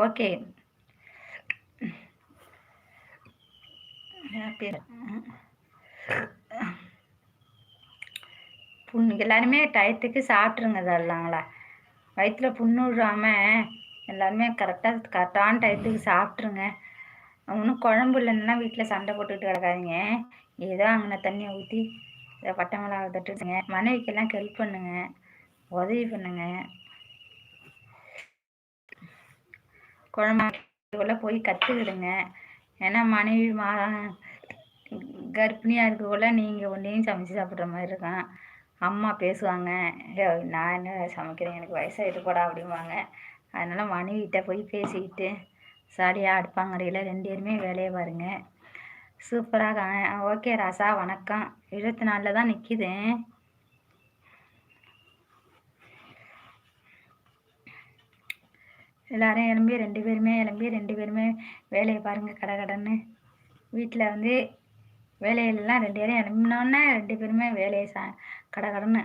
Okay. எல்லாருமே டயத்துக்கு சாப்பிட்ருங்க இதெல்லாங்களா, வயிற்றுல புண்ணு விடாமல் எல்லாருமே கரெக்டான டயத்துக்கு சாப்பிட்ருங்க. ஒன்றும் குழம்பு இல்லைன்னா வீட்டில் சண்டை போட்டுக்கிட்டு கிடக்காதீங்க. ஏதோ அங்கே தண்ணியை ஊற்றி இதை பட்டை மிளகா தட்டுடுங்க. மனைவிக்கெல்லாம் ஹெல்ப் பண்ணுங்க, உதவி பண்ணுங்க. குழம்புக்குள்ள போய் கற்றுக்கிடுங்க. ஏன்னா மனைவி கர்ப்பிணியாக இருக்கக்குள்ள நீங்கள் ஒன்றையும் சமைச்சு சாப்பிட்ற மாதிரி இருக்கும். அம்மா பேசுவாங்க, நான் என்ன சமைக்கிறேன், எனக்கு வயசாகிட்டு போடா அப்படிம்பாங்க. அதனால் மனைவிகிட்ட போய் பேசிக்கிட்டு சாடியாக அடுப்பாங்கரையில் 2 பேருமே வேலையை பாருங்க. சூப்பராக. ஓகே ராசா, வணக்கம். 24 தான் நிற்கிது. எல்லாரும் எழும்பி 2 பேருமே வேலையை பாருங்கள் கடன்னு. வீட்டில் வந்து வேலையிலலாம் 2 பேரும் எழும்பினோன்னே 2 பேருமே வேலையை கடன்னு